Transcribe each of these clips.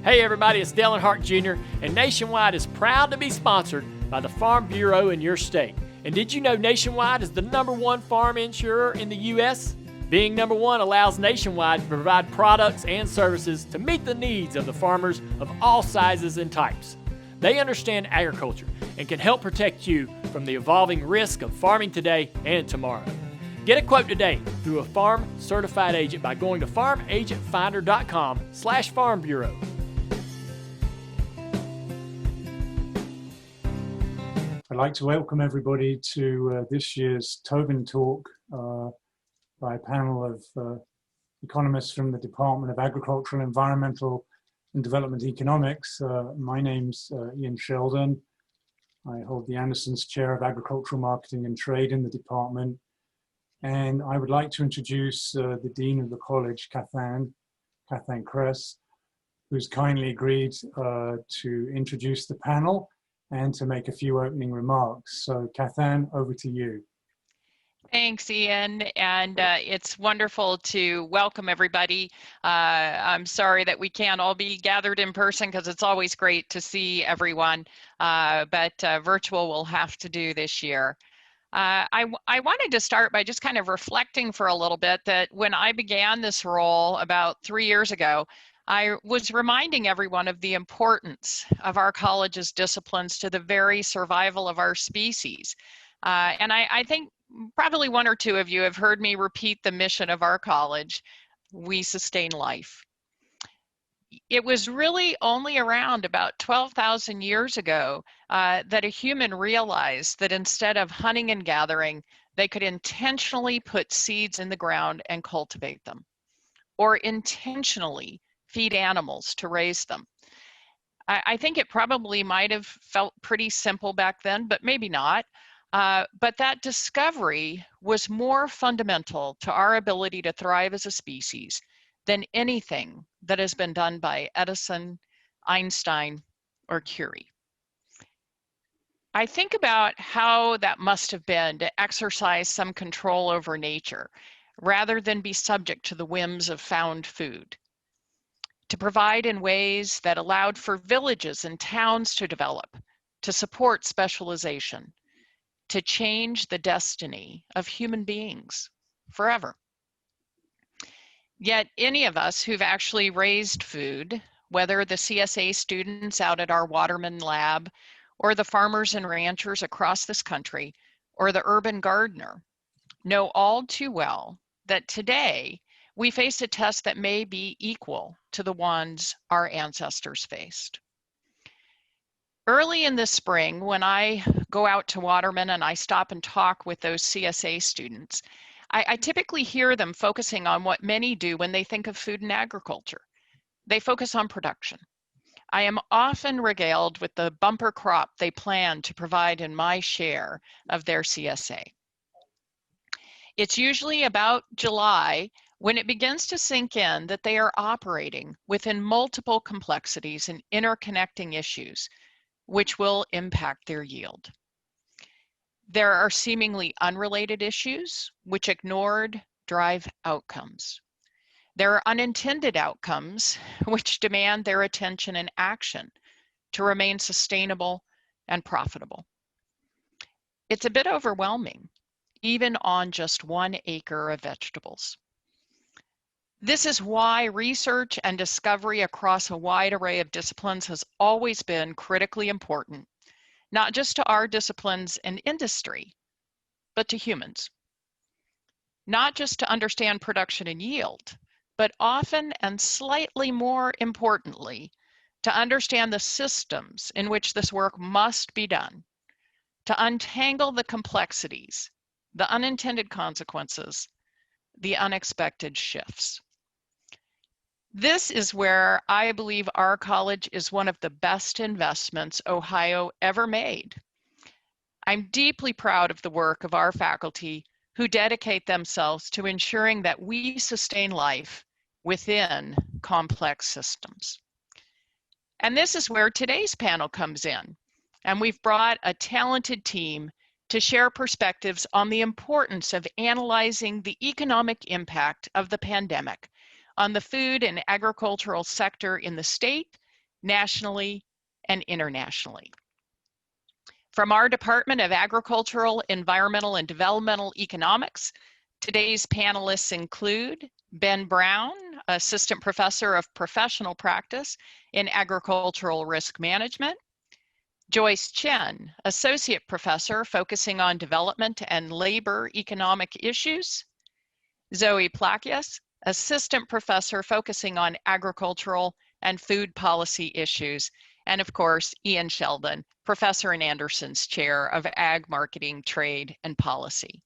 Hey everybody, it's Dale Hart Jr., and Nationwide is proud to be sponsored by the Farm Bureau in your state. And did you know Nationwide is the #1 farm insurer in the U.S.? Being #1 allows Nationwide to provide products and services to meet the needs of the farmers of all sizes and types. They understand agriculture and can help protect you from the evolving risk of farming today and tomorrow. Get a quote today through a farm certified agent by going to farmagentfinder.com/Farm Bureau. I'd like to welcome everybody to this year's Tobin Talk by a panel of economists from the Department of Agricultural, Environmental and Development Economics. My name's Ian Sheldon. I hold the Anderson's Chair of Agricultural Marketing and Trade in the department. And I would like to introduce the Dean of the College, Kathan Kress, who's kindly agreed to introduce the panel and to make a few opening remarks. So Kathan, over to you. Thanks, Ian, and it's wonderful to welcome everybody. I'm sorry that we can't all be gathered in person because it's always great to see everyone, but virtual will have to do this year. I wanted to start by just kind of reflecting for a little bit that when I began this role about 3 years ago, I was reminding everyone of the importance of our college's disciplines to the very survival of our species. And I think probably one or two of you have heard me repeat the mission of our college: we sustain life. It was really only around about 12,000 years ago that a human realized that instead of hunting and gathering, they could intentionally put seeds in the ground and cultivate them, or intentionally feed animals to raise them. I think it probably might have felt pretty simple back then, but maybe not. But that discovery was more fundamental to our ability to thrive as a species than anything that has been done by Edison, Einstein, or Curie. I think about how that must have been to exercise some control over nature rather than be subject to the whims of found food, to provide in ways that allowed for villages and towns to develop, to support specialization, to change the destiny of human beings forever. Yet any of us who've actually raised food, whether the CSA students out at our Waterman lab, or the farmers and ranchers across this country, or the urban gardener, know all too well that today we face a test that may be equal to the ones our ancestors faced. Early in the spring, when I go out to Waterman and I stop and talk with those CSA students, I typically hear them focusing on what many do when they think of food and agriculture. They focus on production. I am often regaled with the bumper crop they plan to provide in my share of their CSA. It's usually about July when it begins to sink in that they are operating within multiple complexities and interconnecting issues, which will impact their yield. There are seemingly unrelated issues which ignored drive outcomes. There are unintended outcomes which demand their attention and action to remain sustainable and profitable. It's a bit overwhelming, even on just 1 acre of vegetables. This is why research and discovery across a wide array of disciplines has always been critically important, not just to our disciplines and industry, but to humans. Not just to understand production and yield, but often and slightly more importantly, to understand the systems in which this work must be done, to untangle the complexities, the unintended consequences, the unexpected shifts. This is where I believe our college is one of the best investments Ohio ever made. I'm deeply proud of the work of our faculty who dedicate themselves to ensuring that we sustain life within complex systems. And this is where today's panel comes in. And we've brought a talented team to share perspectives on the importance of analyzing the economic impact of the pandemic on the food and agricultural sector in the state nationally, and internationally. From our Department of Agricultural, Environmental, and Developmental Economics, today's panelists include Ben Brown, Assistant Professor of Professional Practice in Agricultural Risk Management, Joyce Chen, Associate Professor focusing on Development and Labor Economic Issues, Zoe Plakias, Assistant Professor focusing on Agricultural and Food Policy Issues, and of course, Ian Sheldon, Professor in Anderson's Chair of Ag Marketing, Trade, and Policy.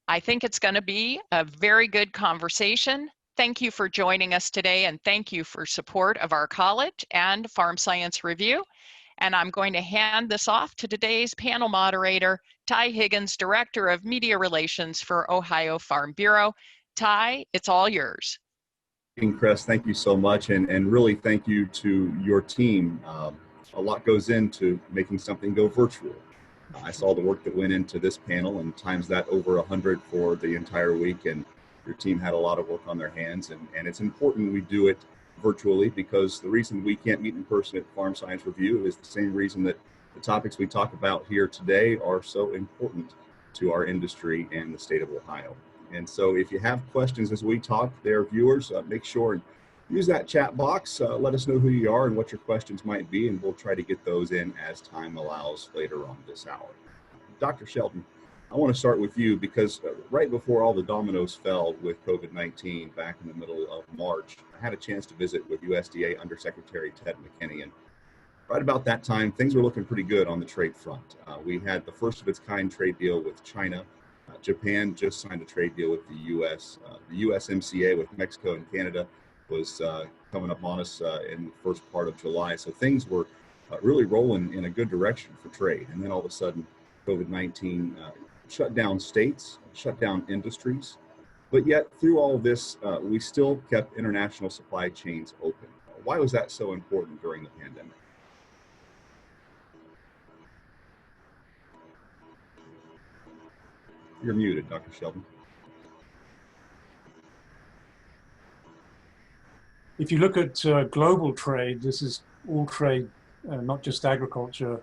I think it's going to be a very good conversation. Thank you for joining us today, and thank you for support of our college and Farm Science Review. And I'm going to hand this off to today's panel moderator, Ty Higgins, Director of Media Relations for Ohio Farm Bureau. Ty, it's all yours. Chris, thank you so much, and really thank you to your team. A lot goes into making something go virtual. I saw the work that went into this panel and times that over 100 for the entire week, and your team had a lot of work on their hands, and it's important we do it virtually because the reason we can't meet in person at Farm Science Review is the same reason that the topics we talk about here today are so important to our industry and the state of Ohio. And so if you have questions as we talk, there, viewers, make sure and use that chat box. Let us know who you are and what your questions might be, and we'll try to get those in as time allows later on this hour. Dr. Sheldon, I want to start with you because right before all the dominoes fell with COVID-19 back in the middle of March, I had a chance to visit with USDA Undersecretary Ted McKinney, and right about that time, things were looking pretty good on the trade front. We had the first of its kind trade deal with China. Japan just signed a trade deal with the U.S. The USMCA with Mexico and Canada was coming up on us in the first part of July. So things were really rolling in a good direction for trade. And then all of a sudden, COVID-19 shut down states, shut down industries. But yet through all of this, we still kept international supply chains open. Why was that so important during the pandemic? You're muted, Dr. Sheldon. If you look at global trade, this is all trade, not just agriculture.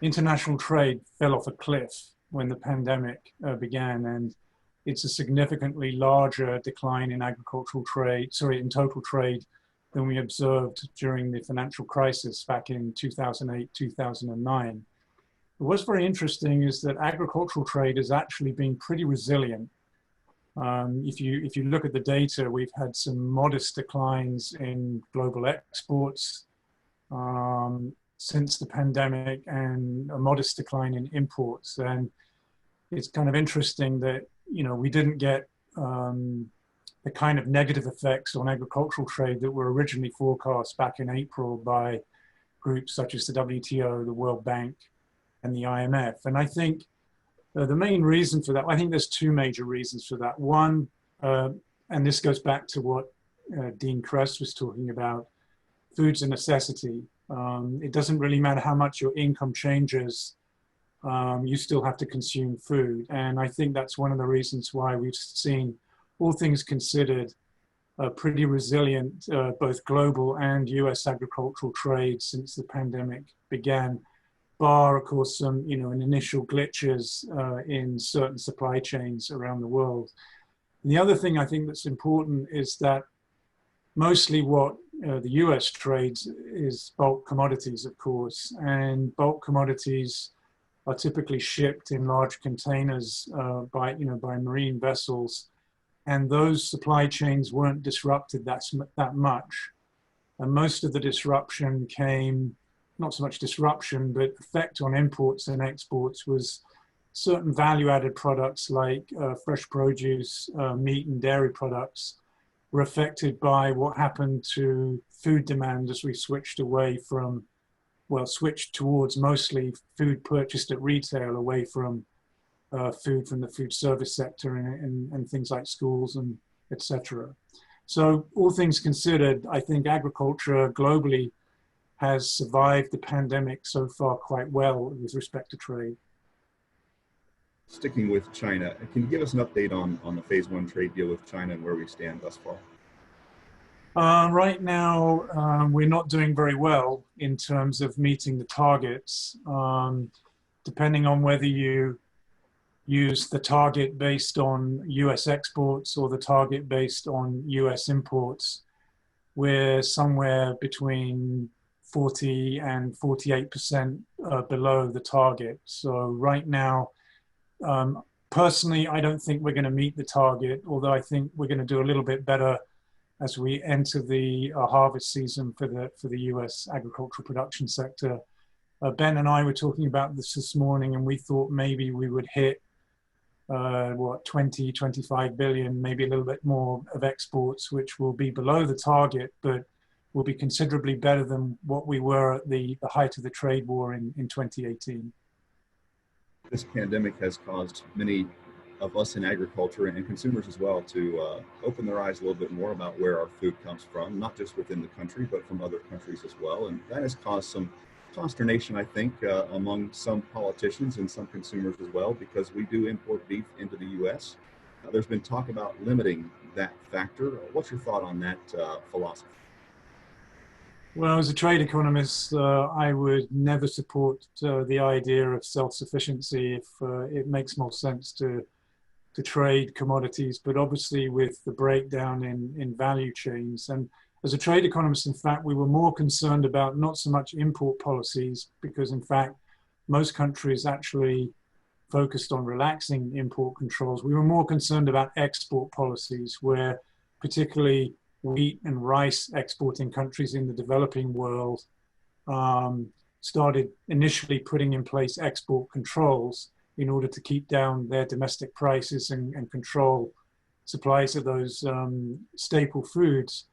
International trade fell off a cliff when the pandemic began, and it's a significantly larger decline in agricultural trade, in total trade than we observed during the financial crisis back in 2008, 2009. What's very interesting is that agricultural trade has actually been pretty resilient. If you look at the data, we've had some modest declines in global exports since the pandemic and a modest decline in imports. And it's kind of interesting that, we didn't get the kind of negative effects on agricultural trade that were originally forecast back in April by groups such as the WTO, the World Bank, and the IMF. And I think the main reason for that, I think there's two major reasons for that. One, and this goes back to what Dean Kress was talking about, food's a necessity. It doesn't really matter how much your income changes, you still have to consume food. And I think that's one of the reasons why we've seen, all things considered, pretty resilient, both global and US agricultural trade since the pandemic began, bar, of course, some, initial glitches in certain supply chains around the world. And the other thing I think that's important is that mostly what the US trades is bulk commodities, of course, and bulk commodities are typically shipped in large containers by marine vessels, and those supply chains weren't disrupted that much. And most of the disruption came, not so much disruption, but effect on imports and exports was certain value-added products like fresh produce, meat and dairy products were affected by what happened to food demand as we switched towards mostly food purchased at retail away from food from the food service sector and things like schools and etc. So all things considered, I think agriculture globally has survived the pandemic so far quite well with respect to trade. Sticking with China, can you give us an update on the phase one trade deal with China and where we stand thus far? Right now, we're not doing very well in terms of meeting the targets. Depending on whether you use the target based on US exports or the target based on US imports, we're somewhere between 40 and 48% below the target. So right now, personally, I don't think we're going to meet the target, although I think we're going to do a little bit better as we enter the harvest season for the US agricultural production sector. Ben and I were talking about this morning, and we thought maybe we would hit 20, 25 billion, maybe a little bit more of exports, which will be below the target, but will be considerably better than what we were at the height of the trade war in 2018. This pandemic has caused many of us in agriculture and consumers as well to open their eyes a little bit more about where our food comes from, not just within the country, but from other countries as well. And that has caused some consternation, I think, among some politicians and some consumers as well, because we do import beef into the U.S. There's been talk about limiting that factor. What's your thought on that philosophy? Well, as a trade economist, I would never support the idea of self-sufficiency if it makes more sense to trade commodities, but obviously with the breakdown in value chains. And as a trade economist, in fact, we were more concerned about not so much import policies, because in fact, most countries actually focused on relaxing import controls. We were more concerned about export policies, where particularly wheat and rice exporting countries in the developing world started initially putting in place export controls in order to keep down their domestic prices and control supplies of those staple foods.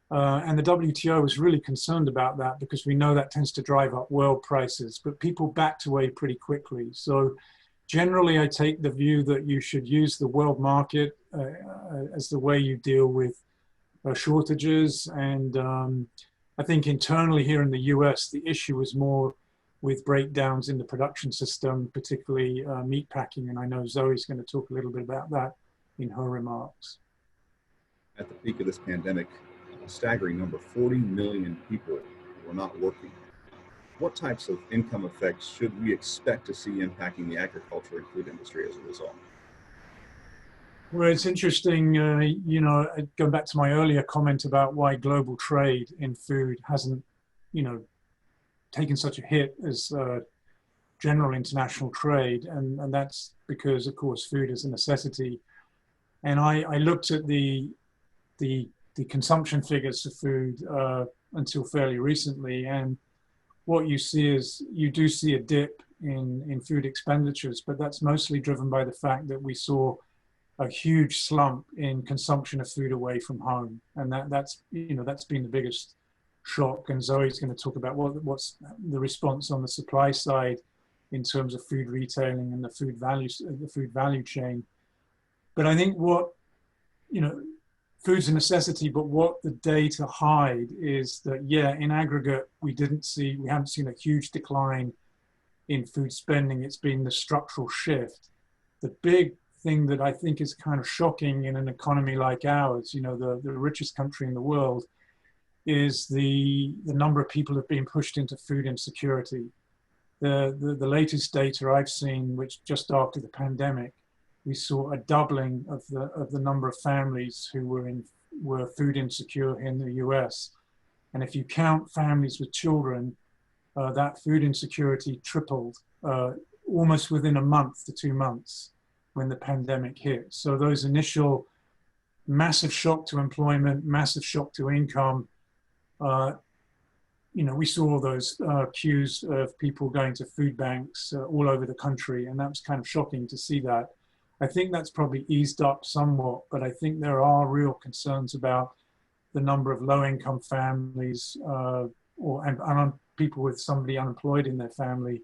And the WTO was really concerned about that, because we know that tends to drive up world prices, but people backed away pretty quickly. So generally, I take the view that you should use the world market as the way you deal with shortages. And I think internally here in the US, the issue was more with breakdowns in the production system, particularly meat packing. And I know Zoe's going to talk a little bit about that in her remarks. At the peak of this pandemic, a staggering number, 40 million people were not working. What types of income effects should we expect to see impacting the agriculture and food industry as a result? Well, it's interesting, going back to my earlier comment about why global trade in food hasn't, taken such a hit as general international trade. And that's because, of course, food is a necessity. And I looked at the consumption figures for food until fairly recently. And what you see is you do see a dip in food expenditures, but that's mostly driven by the fact that we saw a huge slump in consumption of food away from home. And that's been the biggest shock. And Zoe's going to talk about what's the response on the supply side in terms of food retailing and the food value chain. But I think food's a necessity, but what the data hide is that, in aggregate, we haven't seen a huge decline in food spending. It's been the structural shift. The big thing that I think is kind of shocking in an economy like ours, the richest country in the world, is the number of people who have been pushed into food insecurity. The latest data I've seen, which just after the pandemic, we saw a doubling of the number of families who were food insecure in the US. And if you count families with children, that food insecurity tripled almost within a month to 2 months when the pandemic hit. So those initial massive shock to employment, massive shock to income, we saw those queues of people going to food banks all over the country, and that was kind of shocking to see that. I think that's probably eased up somewhat, but I think there are real concerns about the number of low-income families and people with somebody unemployed in their family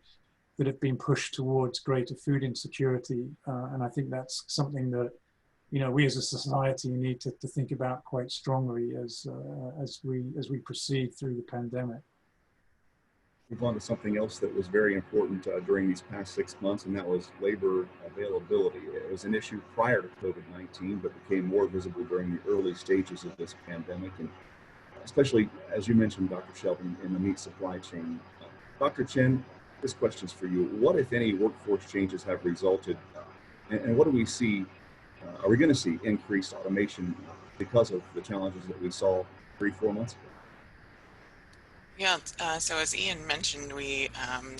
that have been pushed towards greater food insecurity. And I think that's something that we as a society need to think about quite strongly as we proceed through the pandemic. Move on to something else that was very important during these past 6 months, and that was labor availability. It was an issue prior to COVID-19, but became more visible during the early stages of this pandemic. And especially as you mentioned, Dr. Sheldon, in the meat supply chain. Dr. Chen, this question's for you. What, if any, workforce changes have resulted, and what do we see? Are we going to see increased automation because of the challenges that we saw 3-4 months ago? Yeah, so as Ian mentioned,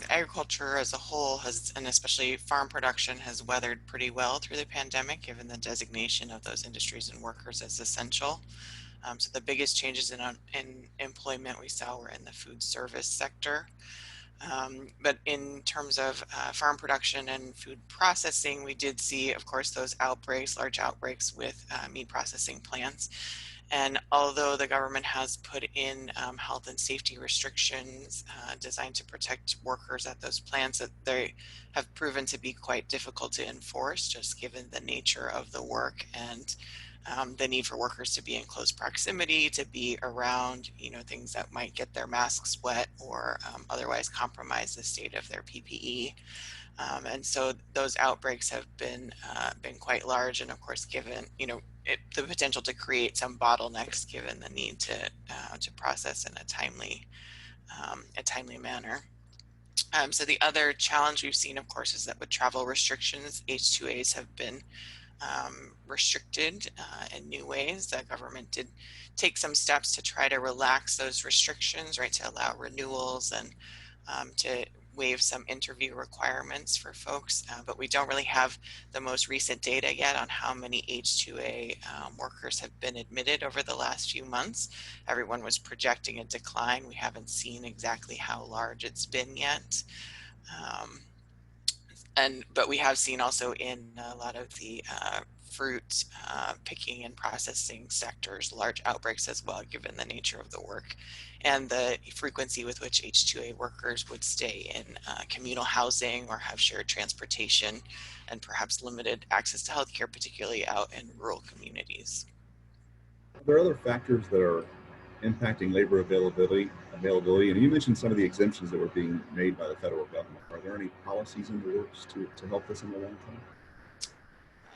agriculture as a whole has, and especially farm production, has weathered pretty well through the pandemic, given the designation of those industries and workers as essential. So the biggest changes in employment we saw were in the food service sector. But in terms of farm production and food processing, we did see, of course, those outbreaks, large outbreaks with meat processing plants. And although the government has put in health and safety restrictions designed to protect workers at those plants, that they have proven to be quite difficult to enforce, just given the nature of the work and the need for workers to be in close proximity, to be around, things that might get their masks wet or otherwise compromise the state of their PPE. And so those outbreaks have been quite large, and of course, given the potential to create some bottlenecks, given the need to process in a timely manner. So the other challenge we've seen, of course, is that with travel restrictions, H-2As have been restricted in new ways. The government did take some steps to try to relax those restrictions, right, to allow renewals and to waive some interview requirements for folks, but we don't really have the most recent data yet on how many H-2A workers have been admitted over the last few months. Everyone was projecting a decline. We haven't seen exactly how large it's been yet. But we have seen also in a lot of the fruit picking and processing sectors large outbreaks as well, given the nature of the work and the frequency with which H-2A workers would stay in communal housing or have shared transportation and perhaps limited access to healthcare, particularly out in rural communities. Are there other factors that are impacting labor availability? And you mentioned some of the exemptions that were being made by the federal government. Are there any policies in the works to help us in the long term?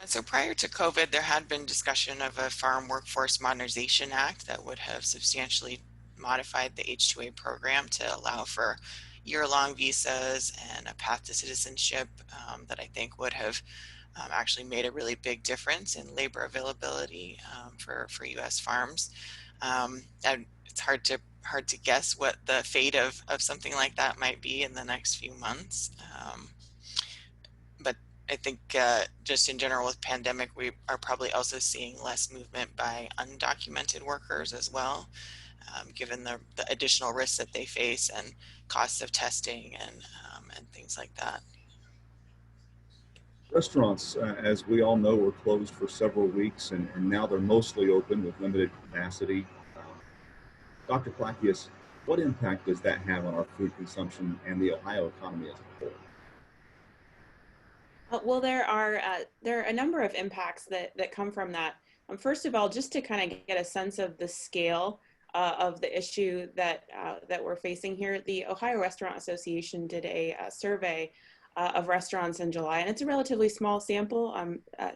So prior to COVID, there had been discussion of a Farm Workforce Modernization Act that would have substantially modified the H-2A program to allow for year-long visas and a path to citizenship that I think would have actually made a really big difference in labor availability for U.S. farms. And it's hard to guess what the fate of something like that might be in the next few months. But I think just in general with pandemic, we are probably also seeing less movement by undocumented workers as well, given the additional risks that they face and costs of testing and things like that. Restaurants, as we all know, were closed for several weeks, and now they're mostly open with limited capacity. Dr. Plakias, what impact does that have on our food consumption and the Ohio economy as a whole? Well, there are a number of impacts that come from that. First of all, just to kind of get a sense of the scale of the issue that we're facing here, the Ohio Restaurant Association did a survey of restaurants in July, and it's a relatively small sample,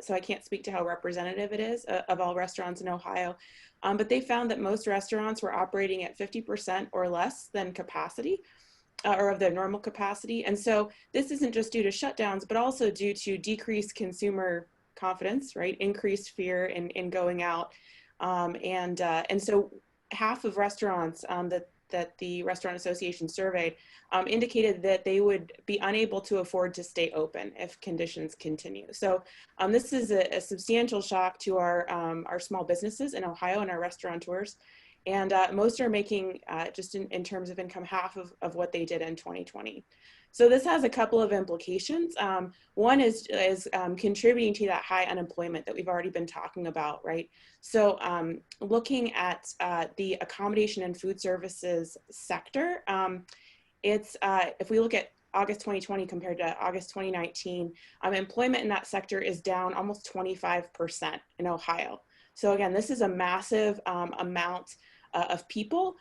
so I can't speak to how representative it is of all restaurants in Ohio, but they found that most restaurants were operating at 50% or less than capacity, or of their normal capacity. And so this isn't just due to shutdowns, but also due to decreased consumer confidence, right? Increased fear in going out. And so half of restaurants that the Restaurant Association surveyed indicated that they would be unable to afford to stay open if conditions continue. So this is a substantial shock to our small businesses in Ohio and our restaurateurs. And most are making, just in terms of income, half of what they did in 2020. So this has a couple of implications. One is contributing to that high unemployment that we've already been talking about, right? So looking at the accommodation and food services sector, if we look at August 2020 compared to August 2019, employment in that sector is down almost 25% in Ohio. So again, this is a massive amount of people.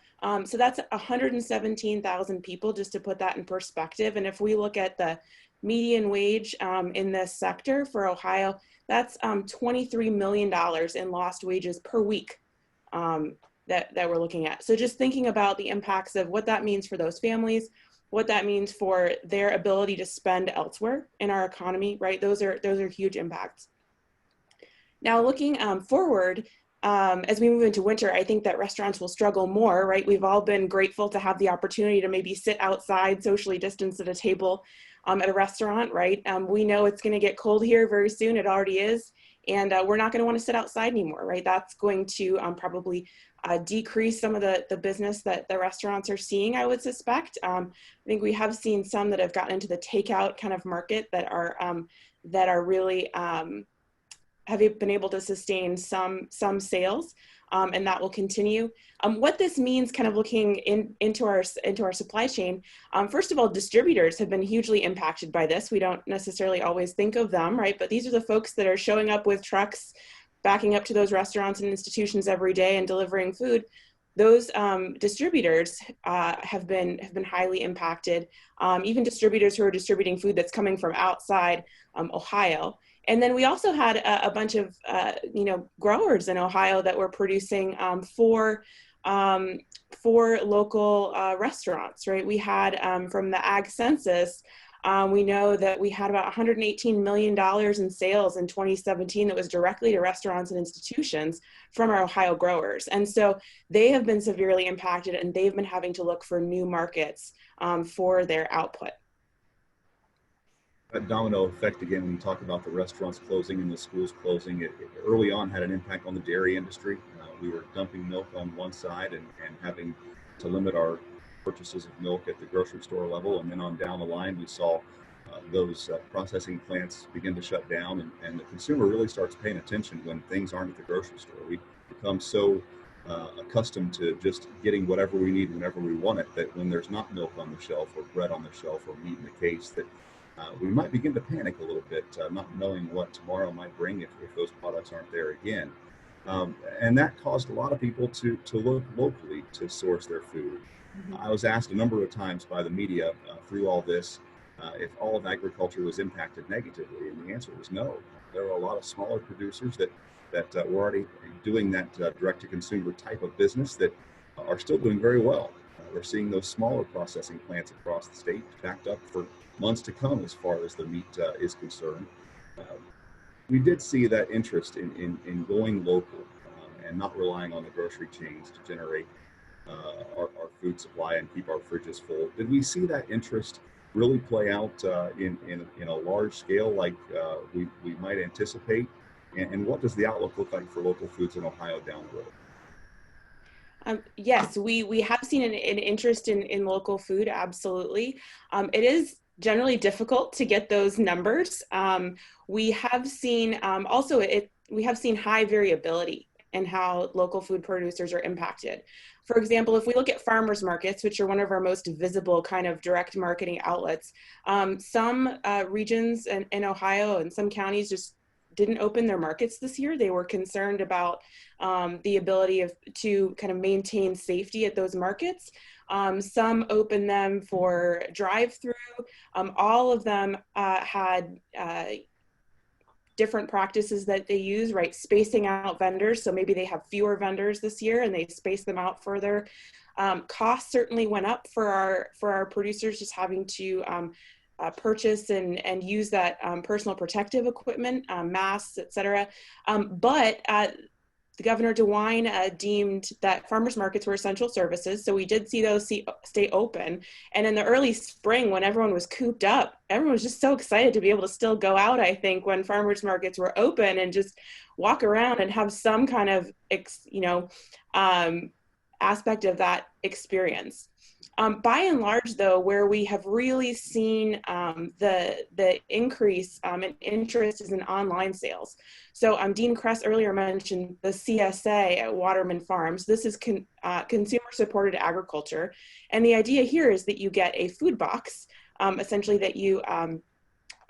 So that's 117,000 people, just to put that in perspective. And if we look at the median wage in this sector for Ohio, that's $23 million in lost wages per week. that we're looking at. So just thinking about the impacts of what that means for those families, what that means for their ability to spend elsewhere in our economy, right? Those are huge impacts. Now looking forward, as we move into winter, I think that restaurants will struggle more, right? We've all been grateful to have the opportunity to maybe sit outside, socially distanced at a table at a restaurant, right? We know it's going to get cold here very soon. It already is. And we're not going to want to sit outside anymore, right? That's going to probably decrease some of the business that the restaurants are seeing, I would suspect. I think we have seen some that have gotten into the takeout kind of market that are really have been able to sustain some sales, and that will continue. What this means, kind of looking into our supply chain, first of all, distributors have been hugely impacted by this. We don't necessarily always think of them, right? But these are the folks that are showing up with trucks, backing up to those restaurants and institutions every day and delivering food. Those distributors have been highly impacted. Even distributors who are distributing food that's coming from outside Ohio. And then we also had a bunch of growers in Ohio that were producing for local restaurants, right? We had from the Ag Census, we know that we had about $118 million in sales in 2017 that was directly to restaurants and institutions from our Ohio growers. And so they have been severely impacted, and they've been having to look for new markets for their output. That domino effect, again, when you talk about the restaurants closing and the schools closing, it early on had an impact on the dairy industry. We were dumping milk on one side and having to limit our purchases of milk at the grocery store level. And then on down the line, we saw those processing plants begin to shut down, and the consumer really starts paying attention when things aren't at the grocery store. We become so accustomed to just getting whatever we need whenever we want it, that when there's not milk on the shelf or bread on the shelf or meat in the case, that we might begin to panic a little bit, not knowing what tomorrow might bring if those products aren't there again. And that caused a lot of people to look locally to source their food. I was asked a number of times by the media through all this if all of agriculture was impacted negatively, and the answer was no. There are a lot of smaller producers that were already doing that direct-to-consumer type of business that are still doing very well. We're seeing those smaller processing plants across the state backed up for months to come as far as the meat is concerned. We did see that interest in going local and not relying on the grocery chains to generate our food supply and keep our fridges full. Did we see that interest really play out in a large scale like we might anticipate? And what does the outlook look like for local foods in Ohio down the road? Yes, we have seen an interest in local food, absolutely. It is generally difficult to get those numbers. We have seen we have seen high variability in how local food producers are impacted. For example, if we look at farmers markets, which are one of our most visible kind of direct marketing outlets, some regions in Ohio and some counties just didn't open their markets this year. They were concerned about the ability to kind of maintain safety at those markets. Some opened them for drive-through. All of them had different practices that they use, right? Spacing out vendors. So maybe they have fewer vendors this year and they space them out further. Costs certainly went up for our producers, just having to purchase and use that personal protective equipment, masks, et cetera. But the Governor DeWine deemed that farmers markets were essential services. So we did see those stay open. And in the early spring, when everyone was cooped up, everyone was just so excited to be able to still go out, I think, when farmers markets were open and just walk around and have some kind of, aspect of that experience. By and large, though, where we have really seen the increase in interest is in online sales. So Dean Kress earlier mentioned the CSA at Waterman Farms. This is consumer-supported agriculture. And the idea here is that you get a food box, essentially that you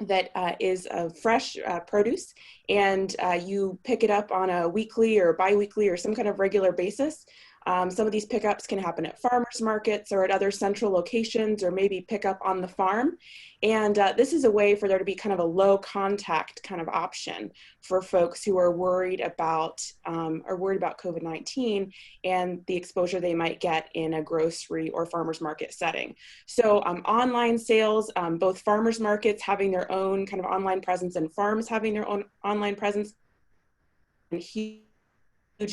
that is fresh produce, and you pick it up on a weekly or biweekly or some kind of regular basis. Some of these pickups can happen at farmers markets or at other central locations, or maybe pick up on the farm. And this is a way for there to be kind of a low contact kind of option for folks who are worried about COVID-19 and the exposure they might get in a grocery or farmers market setting. So online sales, both farmers markets having their own kind of online presence and farms having their own online presence, and huge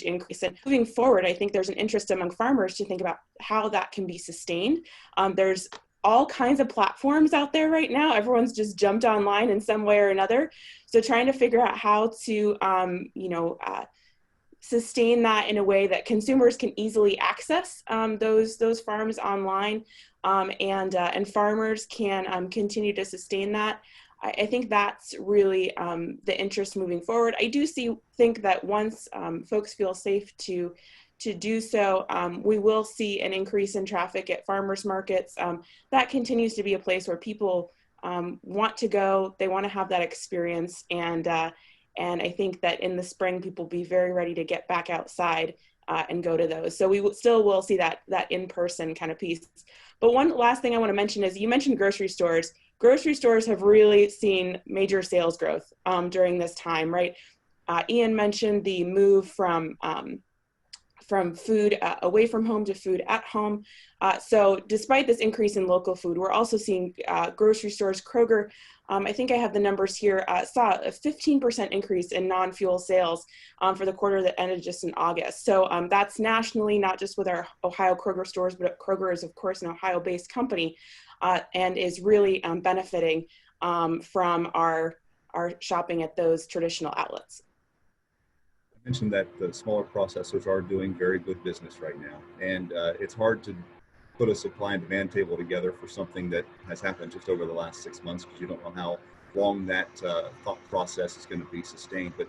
increase. And moving forward, I think there's an interest among farmers to think about how that can be sustained. There's all kinds of platforms out there right now. Everyone's just jumped online in some way or another. So trying to figure out how to, sustain that in a way that consumers can easily access those farms online, and farmers can continue to sustain that. I think that's really the interest moving forward. I do think that once folks feel safe to do so, we will see an increase in traffic at farmers markets. That continues to be a place where people want to go. They want to have that experience, and I think that in the spring, people will be very ready to get back outside and go to those. So we still will see that in-person kind of piece. But one last thing I want to mention is, you mentioned grocery stores. Grocery stores have really seen major sales growth during this time, right? Ian mentioned the move from food away from home to food at home. So despite this increase in local food, we're also seeing grocery stores. Kroger, I think I have the numbers here, saw a 15% increase in non-fuel sales for the quarter that ended just in August. So that's nationally, not just with our Ohio Kroger stores, but Kroger is, of course, an Ohio-based company and is really benefiting from our shopping at those traditional outlets. I mentioned that the smaller processors are doing very good business right now, and it's hard to put a supply and demand table together for something that has happened just over the last 6 months, because you don't know how long that thought process is going to be sustained. But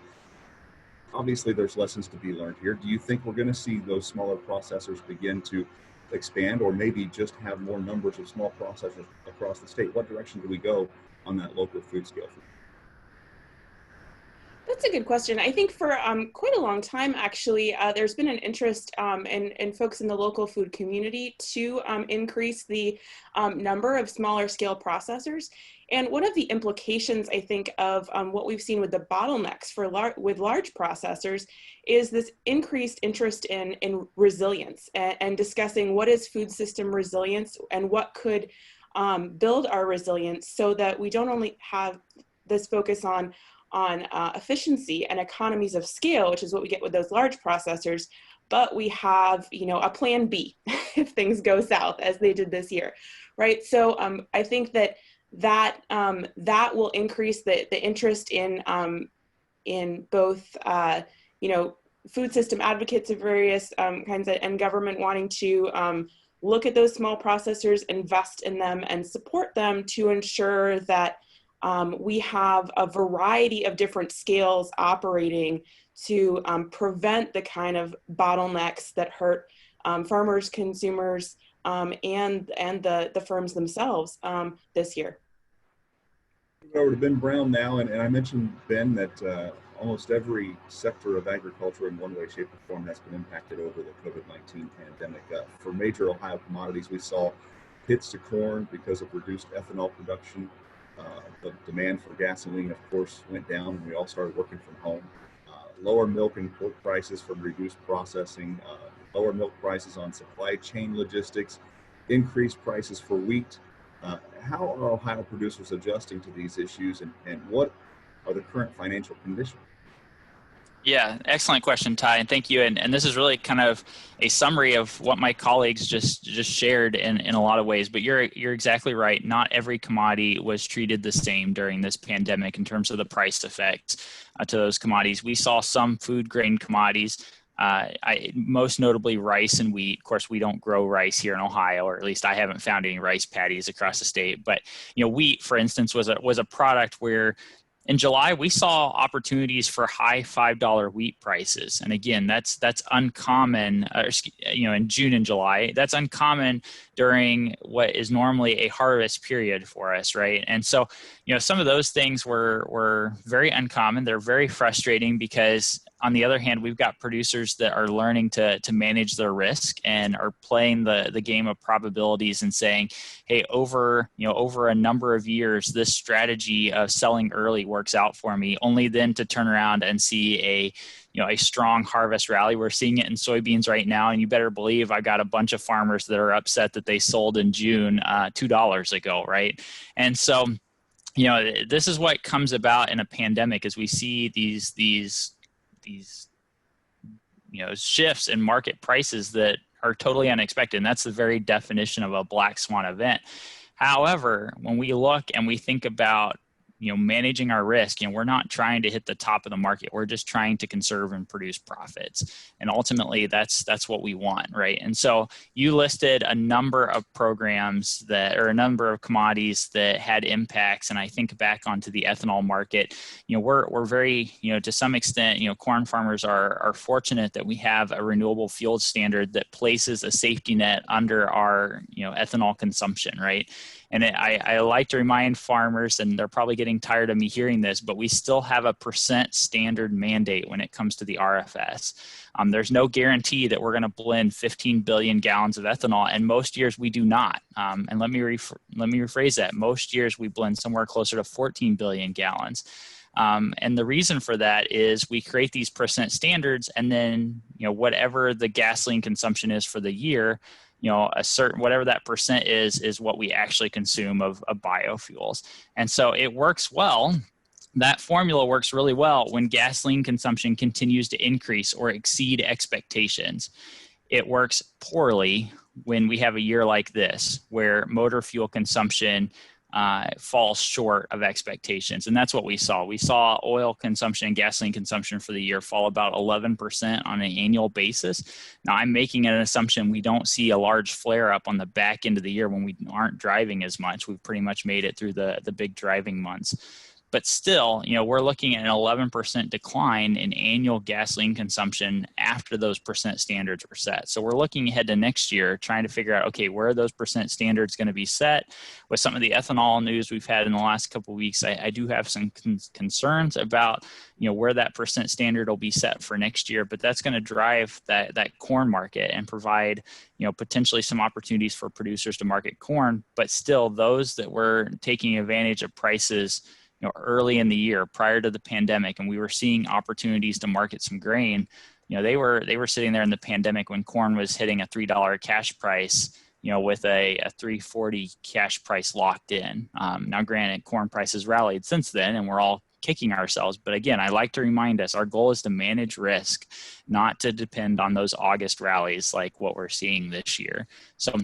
obviously there's lessons to be learned here. Do you think we're going to see those smaller processors begin to expand, or maybe just have more numbers of small processors across the state? What direction do we go on that local food scale? That's a good question. I think for quite a long time, actually, there's been an interest in folks in the local food community to increase the number of smaller scale processors. And one of the implications, I think, of what we've seen with the bottlenecks with large processors is this increased interest in resilience and discussing what is food system resilience and what could build our resilience, so that we don't only have this focus on efficiency and economies of scale, which is what we get with those large processors, but we have, a plan B if things go south, as they did this year, right? So I think that will increase the interest in both, food system advocates of various kinds and government wanting to look at those small processors, invest in them, and support them to ensure that we have a variety of different scales operating to prevent the kind of bottlenecks that hurt farmers, consumers, and the firms themselves this year. Over to Ben Brown now, and I mentioned, Ben, that almost every sector of agriculture in one way, shape, or form has been impacted over the COVID-19 pandemic. For major Ohio commodities, we saw hits to corn because of reduced ethanol production. The demand for gasoline, of course, went down when we all started working from home. Lower milk and pork prices from reduced processing, lower milk prices on supply chain logistics, increased prices for wheat. How are Ohio producers adjusting to these issues, and what are the current financial conditions? Yeah, excellent question, Ty, and thank you. And this is really kind of a summary of what my colleagues just shared in a lot of ways. But you're exactly right. Not every commodity was treated the same during this pandemic in terms of the price effects to those commodities. We saw some food grain commodities, most notably rice and wheat. Of course, we don't grow rice here in Ohio, or at least I haven't found any rice paddies across the state. But wheat, for instance, was a product where in July, we saw opportunities for high $5 wheat prices. And again, that's uncommon, in June and July. That's uncommon during what is normally a harvest period for us, right? And so, some of those things were very uncommon. They're very frustrating because on the other hand, we've got producers that are learning to manage their risk and are playing the game of probabilities and saying, hey, over a number of years, this strategy of selling early works out for me, only then to turn around and see a strong harvest rally. We're seeing it in soybeans right now, and you better believe I got a bunch of farmers that are upset that they sold in June $2 ago, right? And so, this is what comes about in a pandemic, as we see these shifts in market prices that are totally unexpected. And that's the very definition of a black swan event. However, when we look and we think about managing our risk, we're not trying to hit the top of the market. We're just trying to conserve and produce profits. And ultimately that's what we want, right? And so you listed a number of programs a number of commodities that had impacts. And I think back onto the ethanol market, we're very, to some extent, corn farmers are fortunate that we have a renewable fuel standard that places a safety net under our, ethanol consumption, right? And I like to remind farmers, and they're probably getting tired of me hearing this, but we still have a % standard mandate when it comes to the RFS. There's no guarantee that we're going to blend 15 billion gallons of ethanol, and most years we do not. And let me rephrase that. Most years we blend somewhere closer to 14 billion gallons. And the reason for that is we create these % standards, and then whatever the gasoline consumption is for the year, whatever that % is what we actually consume of biofuels. And so it works well. That formula works really well when gasoline consumption continues to increase or exceed expectations. It works poorly when we have a year like this, where motor fuel consumption falls short of expectations. And that's what we saw. We saw oil consumption and gasoline consumption for the year fall about 11% on an annual basis. Now, I'm making an assumption we don't see a large flare up on the back end of the year when we aren't driving as much. We've pretty much made it through the big driving months. But still, we're looking at an 11% decline in annual gasoline consumption after those % standards were set. So we're looking ahead to next year, trying to figure out, okay, where are those % standards going to be set? With some of the ethanol news we've had in the last couple of weeks, I do have some concerns about, where that % standard will be set for next year. But that's going to drive that corn market and provide, potentially some opportunities for producers to market corn. But still, those that were taking advantage of prices early in the year prior to the pandemic, and we were seeing opportunities to market some grain, they were sitting there in the pandemic when corn was hitting a $3 cash price, with a $3.40 cash price locked in. Now, granted, corn prices rallied since then, and we're all kicking ourselves. But again, I like to remind us, our goal is to manage risk, not to depend on those August rallies like what we're seeing this year. So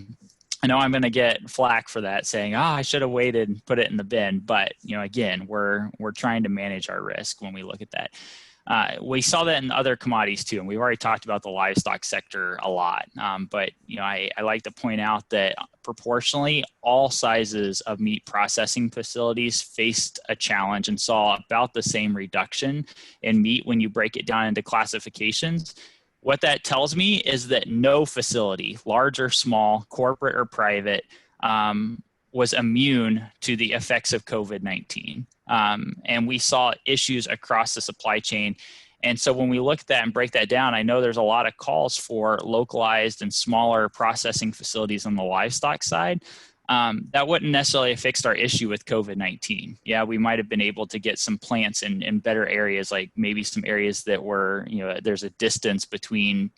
I know I'm going to get flack for that, saying, I should have waited and put it in the bin. But, again, we're trying to manage our risk when we look at that. We saw that in other commodities too, and we've already talked about the livestock sector a lot. But I like to point out that proportionally, all sizes of meat processing facilities faced a challenge and saw about the same reduction in meat when you break it down into classifications. What that tells me is that no facility, large or small, corporate or private, was immune to the effects of COVID-19. And we saw issues across the supply chain. And so when we look at that and break that down, I know there's a lot of calls for localized and smaller processing facilities on the livestock side. That wouldn't necessarily have fixed our issue with COVID-19. Yeah, we might have been able to get some plants in better areas, like maybe some areas that were, there's a distance between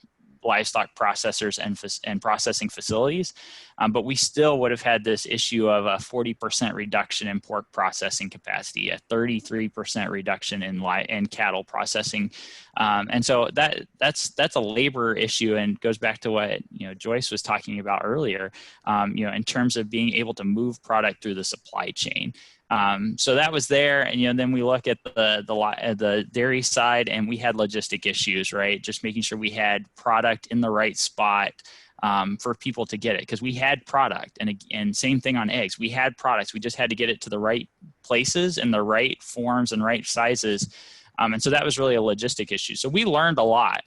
livestock processors and processing facilities. But we still would have had this issue of a 40% reduction in pork processing capacity, a 33% reduction in cattle processing. And so that's a labor issue, and goes back to what Joyce was talking about earlier, in terms of being able to move product through the supply chain. So that was there, and then we look at the dairy side, and we had logistic issues, right? Just making sure we had product in the right spot for people to get it, because we had product, and same thing on eggs. We had products, we just had to get it to the right places and the right forms and right sizes, and so that was really a logistic issue. So we learned a lot.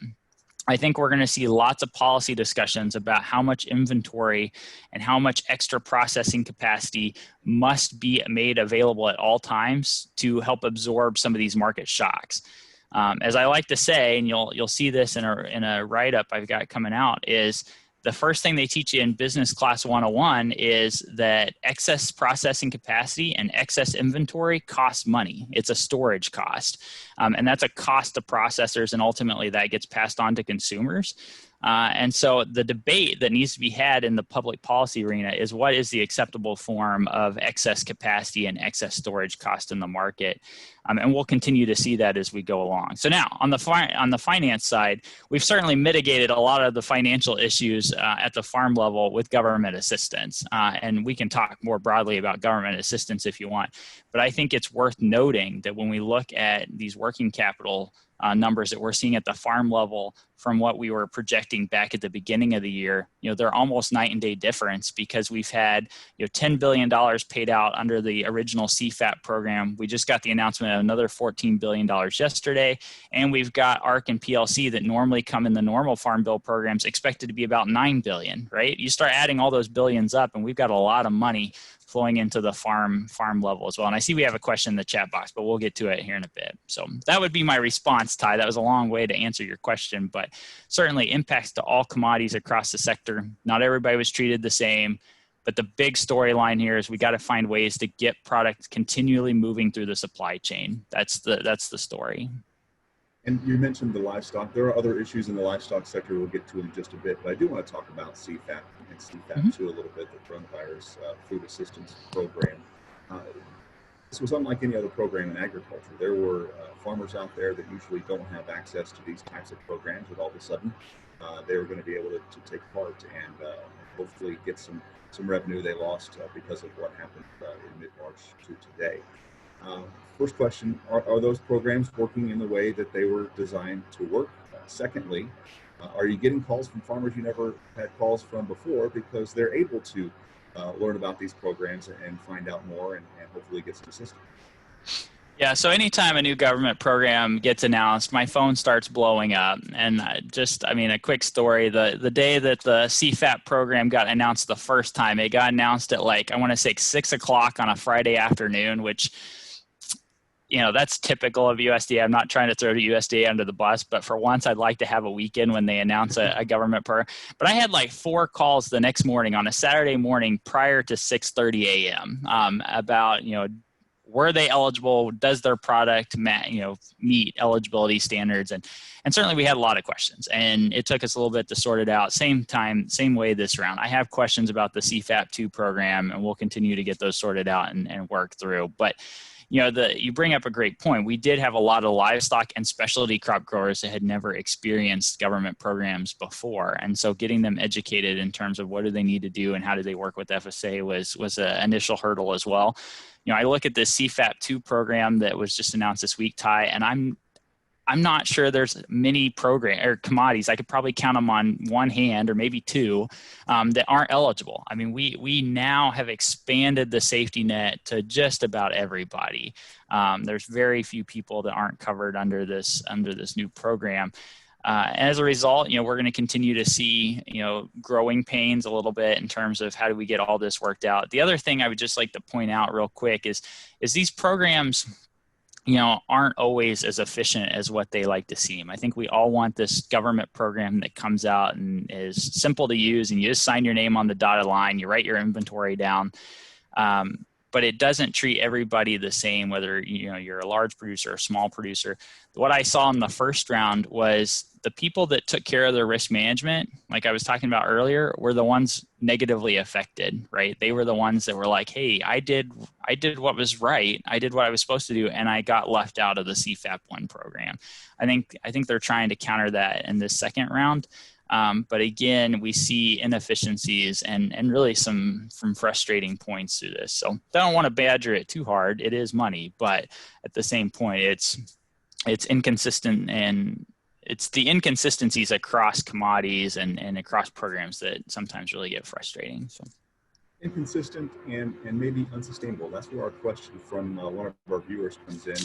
I think we're going to see lots of policy discussions about how much inventory and how much extra processing capacity must be made available at all times to help absorb some of these market shocks. As I like to say, and you'll see this in a write-up I've got coming out, is the first thing they teach you in Business Class 101 is that excess processing capacity and excess inventory costs money. It's a storage cost. And that's a cost to processors, and ultimately that gets passed on to consumers. And so the debate that needs to be had in the public policy arena is what is the acceptable form of excess capacity and excess storage cost in the market. And we'll continue to see that as we go along. So now on the finance side, we've certainly mitigated a lot of the financial issues at the farm level with government assistance. And we can talk more broadly about government assistance if you want. But I think it's worth noting that when we look at these working capital numbers that we're seeing at the farm level from what we were projecting back at the beginning of the year, they're almost night and day difference, because we've had $10 billion paid out under the original CFAP program. We just got the announcement of another $14 billion yesterday, and we've got ARC and PLC that normally come in the normal farm bill programs expected to be about $9 billion, right? You start adding all those billions up, and we've got a lot of money flowing into the farm level as well. And I see we have a question in the chat box, but we'll get to it here in a bit. So that would be my response, Ty. That was a long way to answer your question, but certainly impacts to all commodities across the sector. Not everybody was treated the same, but the big storyline here is we got to find ways to get products continually moving through the supply chain. That's the story. And you mentioned the livestock. There are other issues in the livestock sector we'll get to in just a bit, but I do want to talk about CFAP and CFAP too a little bit, the Coronavirus Food Assistance Program. This was unlike any other program in agriculture. There were farmers out there that usually don't have access to these types of programs, but all of a sudden they were going to be able to take part and hopefully get some revenue they lost because of what happened in mid-March to today. First question, are those programs working in the way that they were designed to work? Secondly, are you getting calls from farmers you never had calls from before because they're able to learn about these programs and find out more and hopefully get some assistance? Yeah, so anytime a new government program gets announced, my phone starts blowing up. And a quick story, the day that the CFAP program got announced the first time, it got announced at 6 o'clock on a Friday afternoon, which, that's typical of USDA. I'm not trying to throw the USDA under the bus, but for once I'd like to have a weekend when they announce a government program. But I had 4 calls the next morning on a Saturday morning prior to 6:30 a.m. About, were they eligible? Does their product meet eligibility standards? And certainly we had a lot of questions, and it took us a little bit to sort it out. Same way this round. I have questions about the CFAP 2 program, and we'll continue to get those sorted out and work through. But you bring up a great point. We did have a lot of livestock and specialty crop growers that had never experienced government programs before. And so getting them educated in terms of what do they need to do and how do they work with FSA was an initial hurdle as well. I look at this CFAP 2 program that was just announced this week, Ty, and I'm not sure there's many commodities. I could probably count them on one hand or maybe 2 that aren't eligible. I mean, we now have expanded the safety net to just about everybody. There's very few people that aren't covered under this new program. As a result, we're going to continue to see, growing pains a little bit in terms of how do we get all this worked out. The other thing I would just like to point out real quick is these programs, aren't always as efficient as what they like to seem. I think we all want this government program that comes out and is simple to use, and you just sign your name on the dotted line, you write your inventory down. But it doesn't treat everybody the same, whether you're a large producer or a small producer. What I saw in the first round was the people that took care of their risk management, like I was talking about earlier, were the ones negatively affected, right? They were the ones that were like, hey, I did what was right. I did what I was supposed to do, and I got left out of the CFAP 1 program. I think they're trying to counter that in this second round. But again, we see inefficiencies and really some frustrating points through this. So I don't want to badger it too hard. It is money, but at the same point, it's inconsistent, and it's the inconsistencies across commodities and across programs that sometimes really get frustrating. So inconsistent and maybe unsustainable. That's where our question from one of our viewers comes in.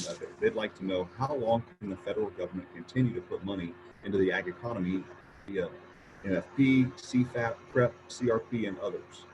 They'd like to know, how long can the federal government continue to put money into the ag economy via NFP, CFAP, PrEP, CRP, and others?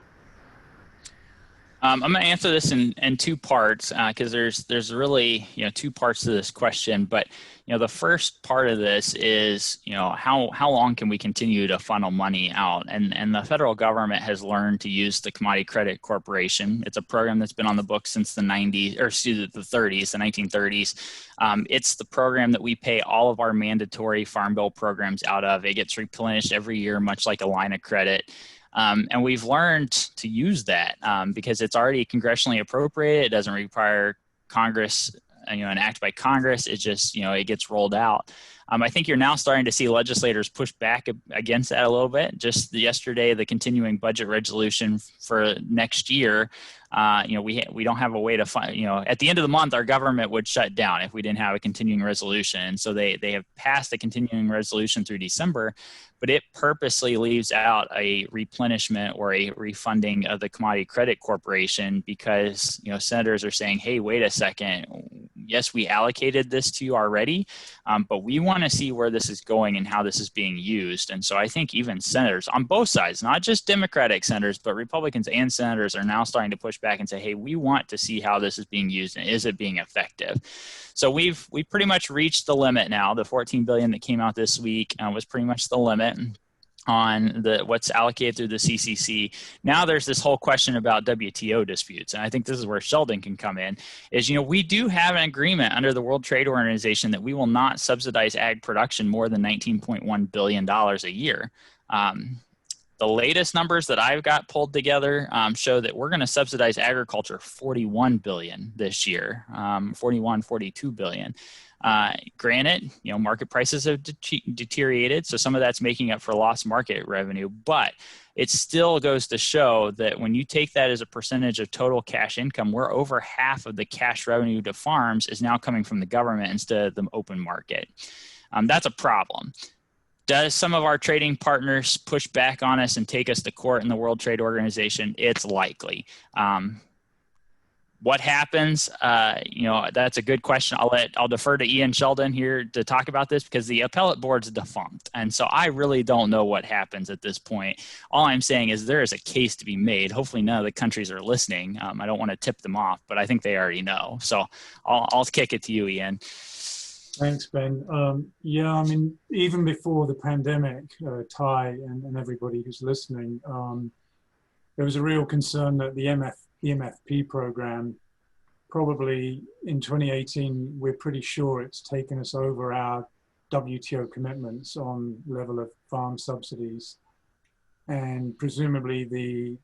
I'm going to answer this in two parts because there's really two parts to this question. But the first part of this is how long can we continue to funnel money out? And the federal government has learned to use the Commodity Credit Corporation. It's a program that's been on the books since the 90s, or excuse me, the 30s, the 1930s. It's the program that we pay all of our mandatory farm bill programs out of. It gets replenished every year, much like a line of credit. And we've learned to use that because it's already congressionally appropriated. It doesn't require Congress, an act by Congress. It just, it gets rolled out. I think you're now starting to see legislators push back against that a little bit. Just yesterday, the continuing budget resolution for next year, we don't have a way to find, at the end of the month, our government would shut down if we didn't have a continuing resolution. And so they have passed a continuing resolution through December, but it purposely leaves out a replenishment or a refunding of the Commodity Credit Corporation because, senators are saying, hey, wait a second. Yes, we allocated this to you already, but we want to see where this is going and how this is being used. And so I think even senators on both sides, not just Democratic senators, but Republicans and senators are now starting to push back and say, hey, we want to see how this is being used and is it being effective? So we've pretty much reached the limit now. The $14 billion that came out this week was pretty much the limit on what's allocated through the CCC. Now there's this whole question about WTO disputes, and I think this is where Sheldon can come in, is, we do have an agreement under the World Trade Organization that we will not subsidize ag production more than $19.1 billion a year. The latest numbers that I've got pulled together show that we're going to subsidize agriculture $41 billion this year, 42 billion. Granted, market prices have deteriorated, so some of that's making up for lost market revenue, but it still goes to show that when you take that as a percentage of total cash income, we're over half of the cash revenue to farms is now coming from the government instead of the open market. That's a problem. Does some of our trading partners push back on us and take us to court in the World Trade Organization? It's likely. What happens? That's a good question. I'll defer to Ian Sheldon here to talk about this because the appellate board's defunct. And so I really don't know what happens at this point. All I'm saying is there is a case to be made. Hopefully none of the countries are listening. I don't want to tip them off, but I think they already know. So I'll kick it to you, Ian. Thanks, Ben. Even before the pandemic, Ty and everybody who's listening, there was a real concern that the MFP program, probably in 2018, we're pretty sure it's taken us over our WTO commitments on level of farm subsidies, and presumably the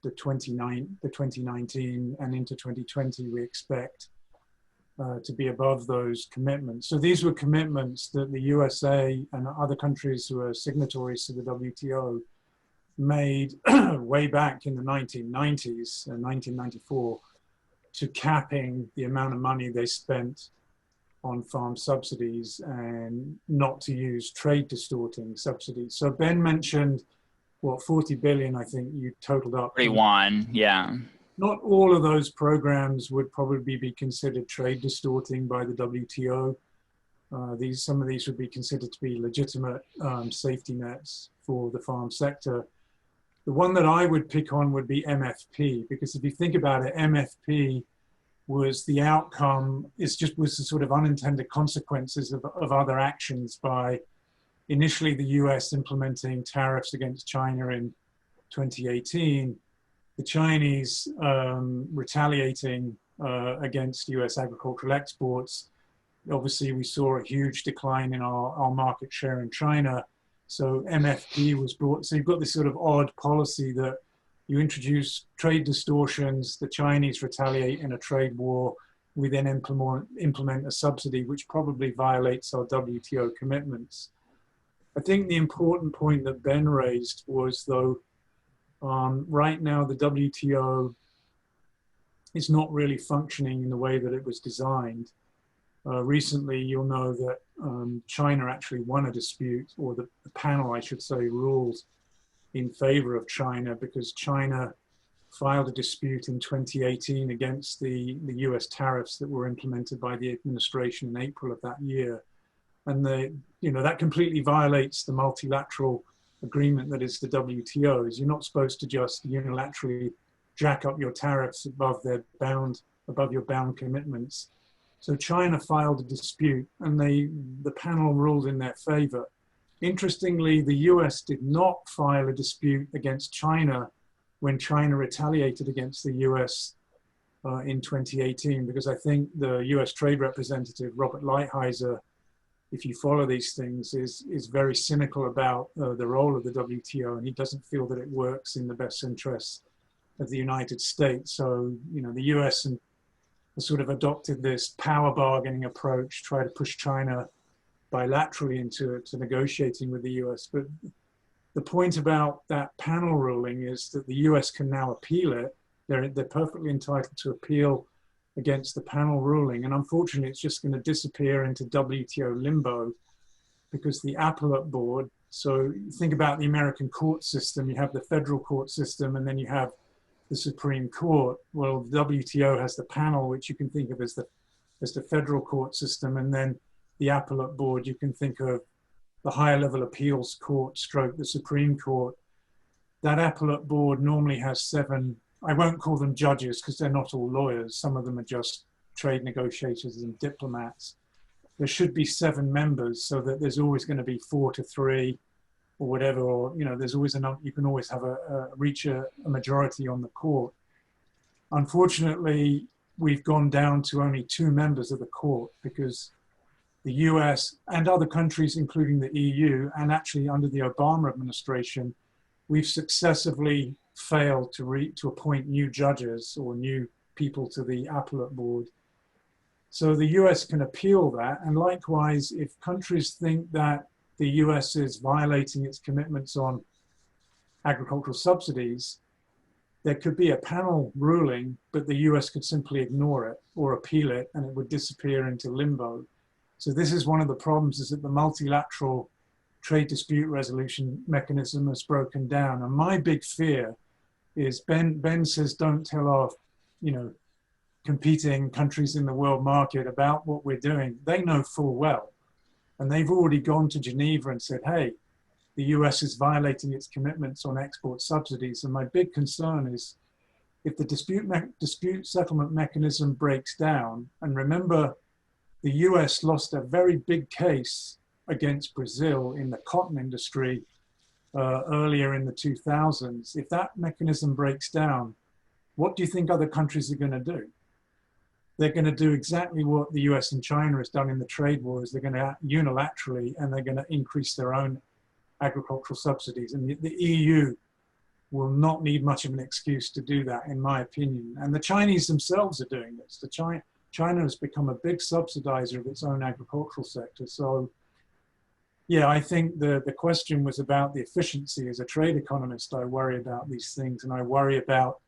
2019 and into 2020 we expect to be above those commitments. So these were commitments that the USA and other countries who are signatories to the WTO made way back in the 1990s, 1994, to capping the amount of money they spent on farm subsidies and not to use trade distorting subsidies. So Ben mentioned, 40 billion, I think you totaled up. 41, yeah. Not all of those programs would probably be considered trade distorting by the WTO. Some of these would be considered to be legitimate safety nets for the farm sector. The one that I would pick on would be MFP, because if you think about it, MFP was the outcome, was the sort of unintended consequences of other actions by initially the US implementing tariffs against China in 2018, the Chinese retaliating against US agricultural exports. Obviously, we saw a huge decline in our market share in China. So MFP was brought. So you've got this sort of odd policy that you introduce trade distortions, the Chinese retaliate in a trade war, we then implement a subsidy which probably violates our WTO commitments. I think the important point that Ben raised was, though, right now the WTO is not really functioning in the way that it was designed. Recently, you'll know that China actually won a dispute, or the panel, I should say, ruled in favor of China because China filed a dispute in 2018 against the US tariffs that were implemented by the administration in April of that year. And that completely violates the multilateral agreement that is the WTO. Is you're not supposed to just unilaterally jack up your tariffs above your bound commitments. So China filed a dispute, and the panel ruled in their favor. Interestingly, the US did not file a dispute against China when China retaliated against the US in 2018, because I think the US Trade Representative, Robert Lighthizer, if you follow these things, is very cynical about the role of the WTO, and he doesn't feel that it works in the best interests of the United States. So, you know, the US has sort of adopted this power bargaining approach, try to push China bilaterally into negotiating with the US. But the point about that panel ruling is that the US can now appeal it. They're perfectly entitled to appeal against the panel ruling. And unfortunately, it's just going to disappear into WTO limbo, because the appellate board, so think about the American court system, you have the federal court system, and then you have the Supreme Court. Well, the WTO has the panel, which you can think of as the federal court system, and then the appellate board, you can think of the higher level appeals court stroke the Supreme Court. That appellate board normally has 7, I won't call them judges because they're not all lawyers. Some of them are just trade negotiators and diplomats. There should be 7 members, so that there's always going to be 4-3 or whatever, or, you know, there's always enough, you can always have reach a majority on the court. Unfortunately, we've gone down to only 2 members of the court, because the US and other countries, including the EU, and actually under the Obama administration, we've successively failed to appoint new judges or new people to the appellate board. So the US can appeal that. And likewise, if countries think that the US is violating its commitments on agricultural subsidies, there could be a panel ruling, but the US could simply ignore it or appeal it, and it would disappear into limbo. So this is one of the problems, is that the multilateral trade dispute resolution mechanism has broken down. And my big fear is, Ben says, don't tell our, you know, competing countries in the world market about what we're doing. They know full well. And they've already gone to Geneva and said, hey, the US is violating its commitments on export subsidies. And my big concern is, if the dispute settlement mechanism breaks down, and remember, the US lost a very big case against Brazil in the cotton industry earlier in the 2000s. If that mechanism breaks down, what do you think other countries are going to do? They're going to do exactly what the US and China has done in the trade wars. They're going to act unilaterally, and they're going to increase their own agricultural subsidies. And the EU will not need much of an excuse to do that, in my opinion. And the Chinese themselves are doing this. China has become a big subsidizer of its own agricultural sector. So, yeah, I think the question was about the efficiency. As a trade economist, I worry about these things, and I worry about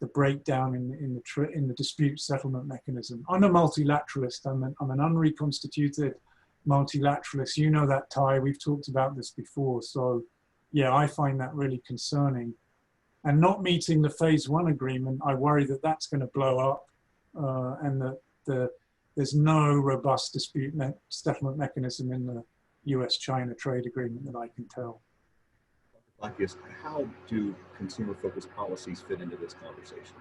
the breakdown in the dispute settlement mechanism. I'm a multilateralist. I'm an unreconstituted multilateralist. You know that, Ty. We've talked about this before. So, yeah, I find that really concerning. And not meeting the phase 1 agreement, I worry that that's going to blow up. And that there's no robust dispute settlement mechanism in the US-China trade agreement that I can tell. Plakias, how do consumer-focused policies fit into this conversation?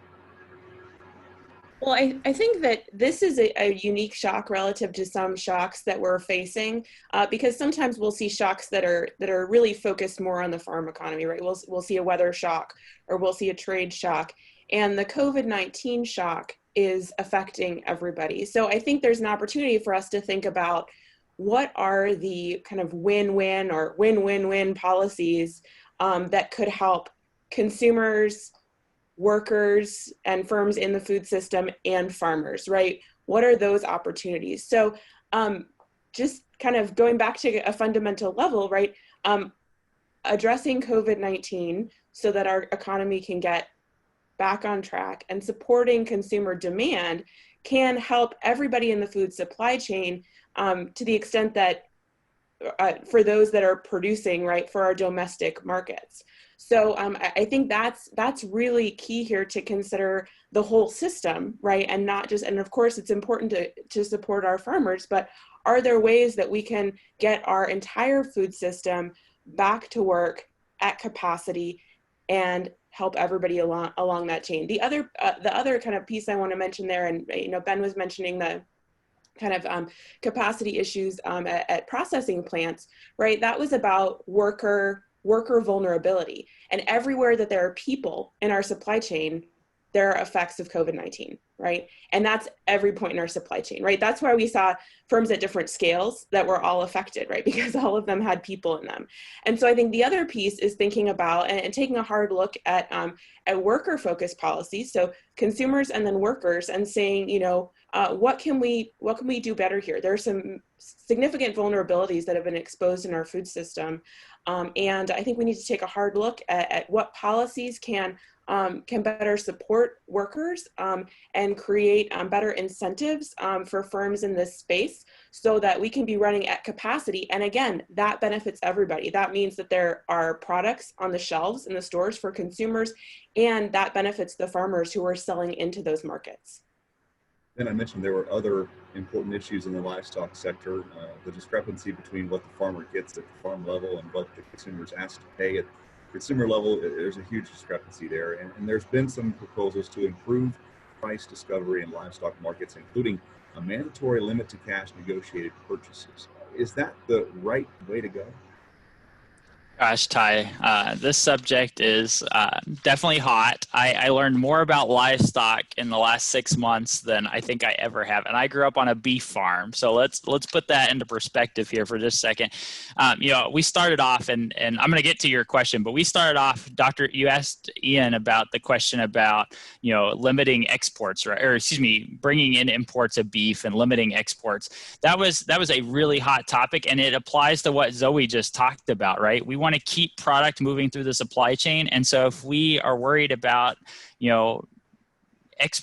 Well, I think that this is a unique shock relative to some shocks that we're facing, because sometimes we'll see shocks that are really focused more on the farm economy, right? We'll see a weather shock, or we'll see a trade shock, and the COVID-19 shock is affecting everybody. So I think there's an opportunity for us to think about what are the kind of win-win or win-win-win policies that could help consumers, workers, and firms in the food system and farmers, right? What are those opportunities? So just kind of going back to a fundamental level, right? Addressing COVID-19 so that our economy can get back on track and supporting consumer demand can help everybody in the food supply chain to the extent that for those that are producing, right, for our domestic markets. So I think that's really key here, to consider the whole system, right? And not just, and of course it's important to support our farmers, but are there ways that we can get our entire food system back to work at capacity and help everybody along that chain. The other kind of piece I want to mention there, and Ben was mentioning the kind of capacity issues at processing plants, right? That was about worker vulnerability. And everywhere that there are people in our supply chain, there are effects of COVID-19, right? And that's every point in our supply chain, right? That's why we saw firms at different scales that were all affected, right? Because all of them had people in them. And so I think the other piece is thinking about and taking a hard look at worker-focused policies, so consumers and then workers, and saying, what can we do better here? There are some significant vulnerabilities that have been exposed in our food system, and I think we need to take a hard look at what policies can better support workers and create better incentives for firms in this space so that we can be running at capacity. And again, that benefits everybody. That means that there are products on the shelves in the stores for consumers, and that benefits the farmers who are selling into those markets. Then I mentioned there were other important issues in the livestock sector, the discrepancy between what the farmer gets at the farm level and what the consumers asked to pay at consumer level. There's a huge discrepancy there, and there's been some proposals to improve price discovery in livestock markets, including a mandatory limit to cash negotiated purchases. Is that the right way to go? Gosh, Ty, this subject is definitely hot. I learned more about livestock in the last 6 months than I think I ever have. And I grew up on a beef farm. So let's put that into perspective here for just a second. We started off, and I'm going to get to your question, but we started off, you asked Ian about the question about, limiting exports, right? Or excuse me, bringing in imports of beef and limiting exports. That was a really hot topic, and it applies to what Zoe just talked about, right? We want to keep product moving through the supply chain. And so if we are worried about,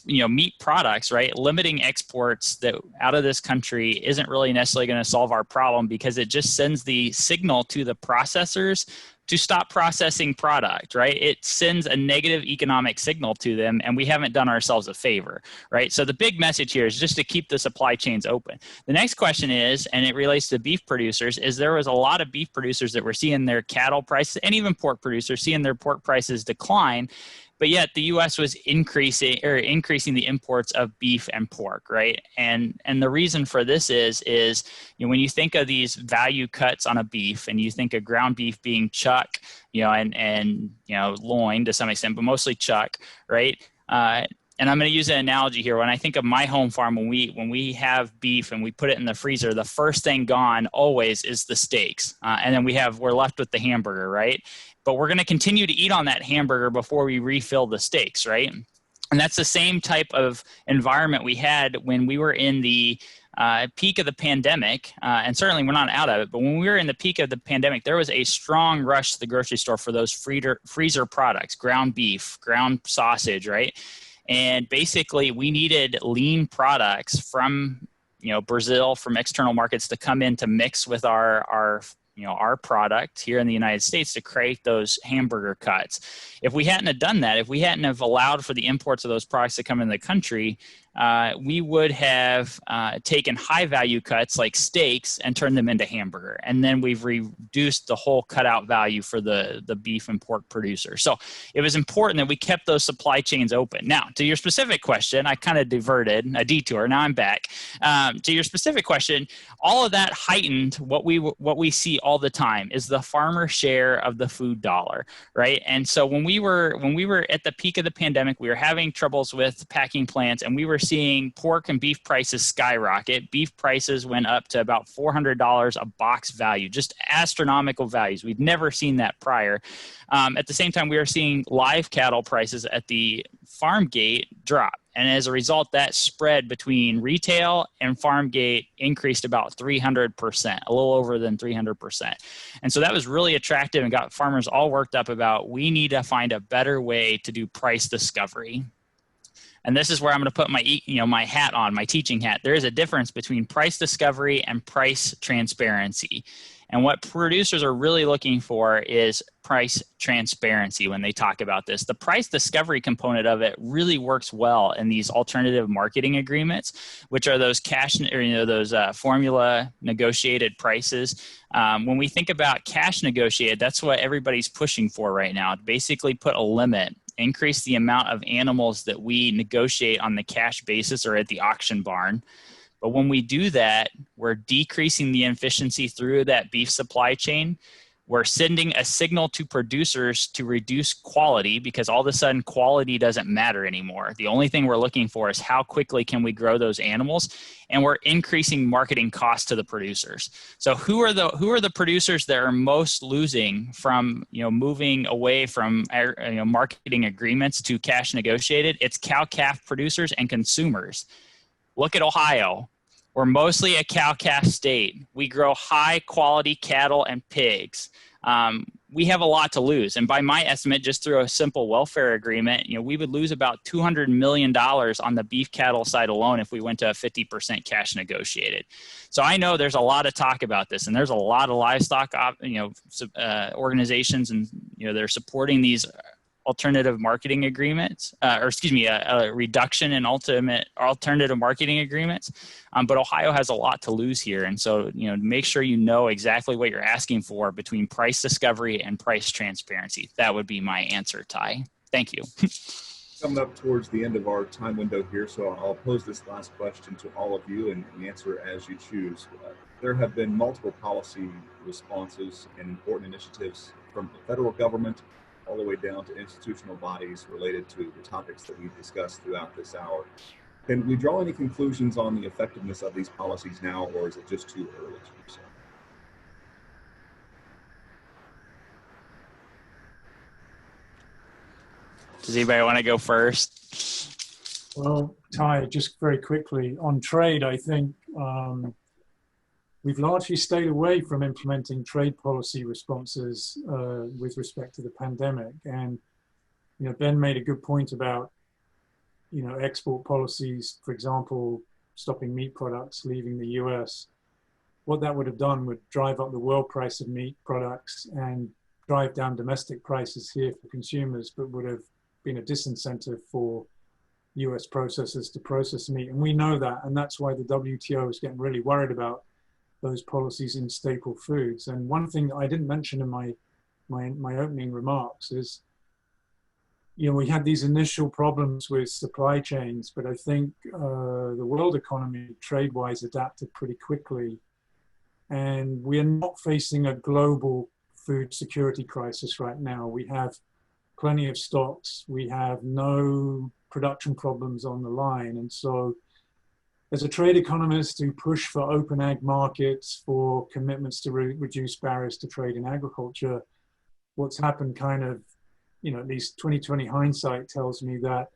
meat products, right, limiting exports that out of this country isn't really necessarily going to solve our problem, because it just sends the signal to the processors to stop processing product, right? It sends a negative economic signal to them, and we haven't done ourselves a favor, right? So the big message here is just to keep the supply chains open. The next question is, and it relates to beef producers, is there was a lot of beef producers that were seeing their cattle prices, and even pork producers, seeing their pork prices decline. But yet the U.S. was increasing the imports of beef and pork, right? And the reason for this is when you think of these value cuts on a beef, and you think of ground beef being chuck, and loin to some extent, but mostly chuck, right? And I'm going to use an analogy here. When I think of my home farm, when we have beef and we put it in the freezer, the first thing gone always is the steaks, and then we're left with the hamburger, right? But we're going to continue to eat on that hamburger before we refill the steaks, right? And that's the same type of environment we had when we were in the peak of the pandemic, and certainly we're not out of it, but when we were in the peak of the pandemic, there was a strong rush to the grocery store for those freezer products, ground beef, ground sausage, right? And basically we needed lean products from Brazil, from external markets, to come in to mix with our product here in the United States to create those hamburger cuts. If we hadn't have done that, if we hadn't have allowed for the imports of those products to come in the country, we would have taken high value cuts like steaks and turned them into hamburger. And then we've reduced the whole cutout value for the beef and pork producer. So it was important that we kept those supply chains open. Now, to your specific question, I kind of diverted a detour. Now I'm back. To your specific question, all of that heightened what we see all the time is the farmer share of the food dollar, right? And so when we were at the peak of the pandemic, we were having troubles with packing plants, and we were seeing pork and beef prices skyrocket. Beef prices went up to about $400 a box value, just astronomical values. We've never seen that prior. At the same time, we were seeing live cattle prices at the farm gate drop. And as a result, that spread between retail and farm gate increased about 300%, a little over than 300%. And so that was really attractive and got farmers all worked up about, we need to find a better way to do price discovery. And this is where I'm going to put my hat on, my teaching hat. There is a difference between price discovery and price transparency. And what producers are really looking for is price transparency when they talk about this. The price discovery component of it really works well in these alternative marketing agreements, which are those those formula negotiated prices. When we think about cash negotiated, that's what everybody's pushing for right now. Basically put a limit, increase the amount of animals that we negotiate on the cash basis or at the auction barn. But when we do that, we're decreasing the inefficiency through that beef supply chain. We're sending a signal to producers to reduce quality, because all of a sudden quality doesn't matter anymore. The only thing we're looking for is how quickly can we grow those animals, and we're increasing marketing costs to the producers. So who are the producers that are most losing from moving away from marketing agreements to cash negotiated? It's cow-calf producers and consumers. Look at Ohio. We're mostly a cow-calf state. We grow high-quality cattle and pigs. We have a lot to lose. And by my estimate, just through a simple welfare agreement, we would lose about $200 million on the beef cattle side alone if we went to a 50% cash negotiated. So I know there's a lot of talk about this, and there's a lot of livestock organizations, and they're supporting these alternative marketing agreements, a reduction in alternative marketing agreements. But Ohio has a lot to lose here. And so, make sure you know exactly what you're asking for between price discovery and price transparency. That would be my answer, Ty. Thank you. Coming up towards the end of our time window here, so I'll pose this last question to all of you and answer as you choose. There have been multiple policy responses and important initiatives from the federal government all the way down to institutional bodies related to the topics that we've discussed throughout this hour. Can we draw any conclusions on the effectiveness of these policies now, or is it just too early to do so? Does anybody want to go first? Well, Ty, just very quickly on trade, I think we've largely stayed away from implementing trade policy responses with respect to the pandemic. And, Ben made a good point about, export policies, for example, stopping meat products leaving the US. What that would have done would drive up the world price of meat products and drive down domestic prices here for consumers, but would have been a disincentive for US processors to process meat. And we know that, and that's why the WTO is getting really worried about those policies in staple foods. And one thing that I didn't mention in my opening remarks is, we had these initial problems with supply chains, but I think the world economy trade-wise adapted pretty quickly. And we are not facing a global food security crisis right now. We have plenty of stocks. We have no production problems on the line. And so as a trade economist who push for open ag markets, for commitments to reduce barriers to trade in agriculture, what's happened kind of, at least 2020 hindsight tells me that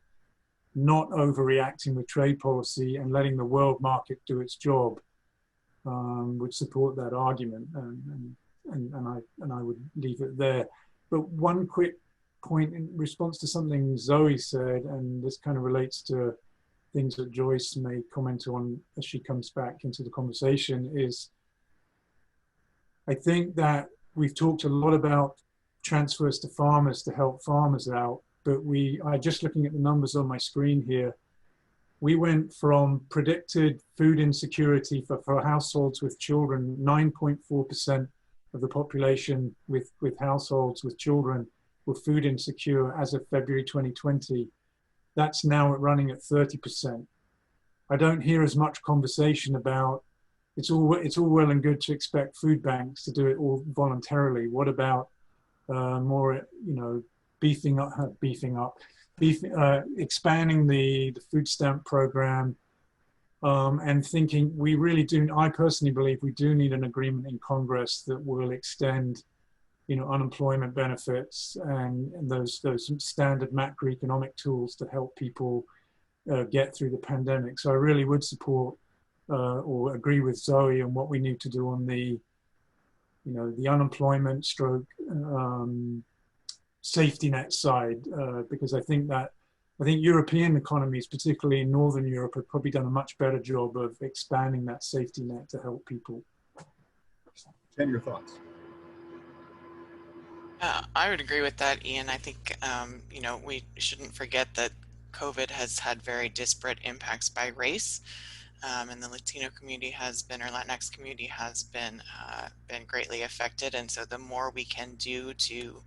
not overreacting with trade policy and letting the world market do its job would support that argument. And I would leave it there. But one quick point in response to something Zoe said, and this kind of relates to things that Joyce may comment on as she comes back into the conversation, is I think that we've talked a lot about transfers to farmers to help farmers out, but we are just looking at the numbers on my screen here. We went from predicted food insecurity for households with children, 9.4% of the population with households with children were food insecure as of February 2020. That's now running at 30%. I don't hear as much conversation about it's all well and good to expect food banks to do it all voluntarily. What about more, expanding the food stamp program, and thinking we really do. I personally believe we do need an agreement in Congress that will extend, unemployment benefits and those standard macroeconomic tools to help people get through the pandemic. So I really would support or agree with Zoe on what we need to do on the unemployment stroke safety net side, because I think European economies, particularly in Northern Europe, have probably done a much better job of expanding that safety net to help people. Chen, your thoughts? I would agree with that, Ian. I think, you know, we shouldn't forget that COVID has had very disparate impacts by race. And the Latino community has been, or Latinx community has been greatly affected. And so the more we can do to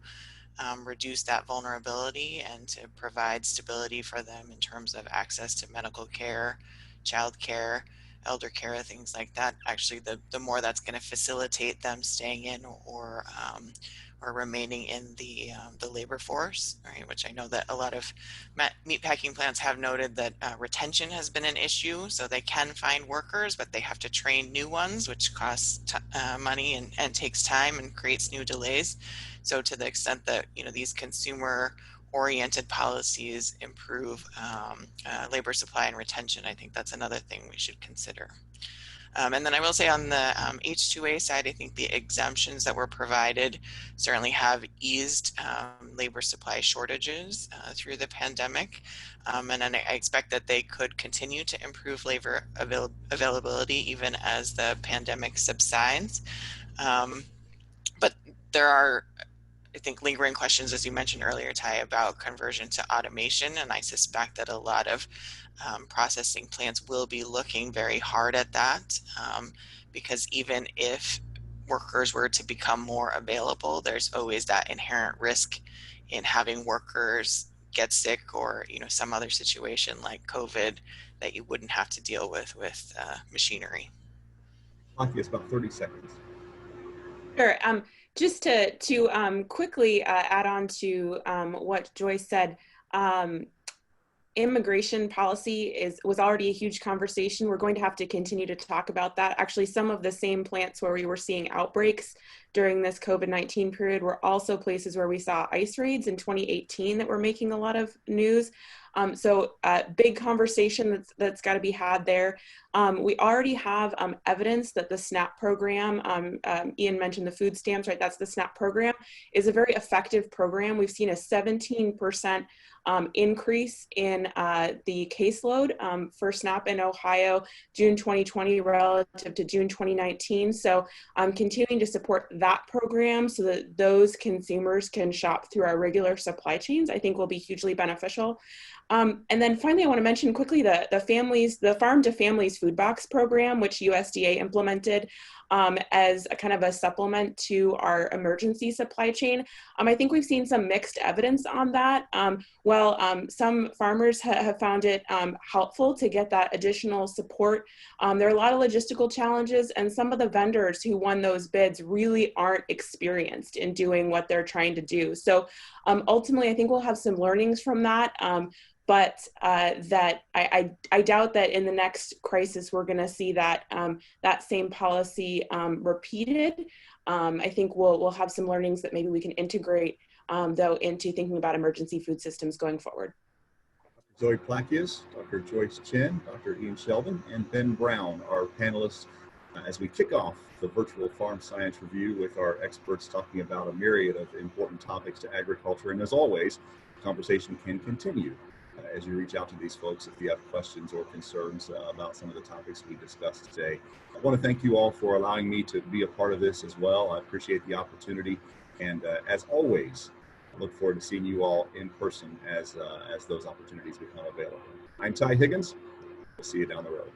reduce that vulnerability and to provide stability for them in terms of access to medical care, child care, elder care, things like that, actually the more that's going to facilitate them staying in or remaining in the labor force, right? Which I know that a lot of meatpacking plants have noted that retention has been an issue. So they can find workers, but they have to train new ones, which costs money and takes time and creates new delays. So to the extent that, you know, these consumer oriented policies improve labor supply and retention, I think that's another thing we should consider. And then I will say on the H2A side, I think the exemptions that were provided certainly have eased labor supply shortages through the pandemic. And I expect that they could continue to improve labor availability even as the pandemic subsides. But there are, I think, lingering questions, as you mentioned earlier, Ty, about conversion to automation. And I suspect that a lot of processing plants will be looking very hard at that because even if workers were to become more available, there's always that inherent risk in having workers get sick or, you know, some other situation like COVID that you wouldn't have to deal with machinery. Plakias, about 30 seconds. Sure. Just to quickly add on to what Joyce said, immigration policy was already a huge conversation. We're going to have to continue to talk about that. Actually, some of the same plants where we were seeing outbreaks during this COVID-19 period were also places where we saw ICE raids in 2018 that were making a lot of news. So big conversation that's got to be had there. We already have evidence that the SNAP program, Ian mentioned the food stamps, right? That's the SNAP program, is a very effective program. We've seen a 17% increase in the caseload for SNAP in Ohio, June 2020 relative to June 2019. So continuing to support that program so that those consumers can shop through our regular supply chains, I think will be hugely beneficial. And then finally, I want to mention quickly the Farm to Families Food Box program, which USDA implemented as a kind of a supplement to our emergency supply chain. I think we've seen some mixed evidence on that. Some farmers have found it helpful to get that additional support. There are a lot of logistical challenges, and some of the vendors who won those bids really aren't experienced in doing what they're trying to do. So ultimately, I think we'll have some learnings from that. But that I doubt that in the next crisis we're going to see that that same policy repeated. I think we'll have some learnings that maybe we can integrate though into thinking about emergency food systems going forward. Zoe Plakias, Dr. Joyce Chen, Dr. Ian Sheldon, and Ben Brown, our panelists, as we kick off the virtual Farm Science Review with our experts talking about a myriad of important topics to agriculture. And as always, the conversation can continue as you reach out to these folks if you have questions or concerns about some of the topics we discussed today. I want to thank you all for allowing me to be a part of this as well. I appreciate the opportunity. And as always, I look forward to seeing you all in person as those opportunities become available. I'm Ty Higgins. We'll see you down the road.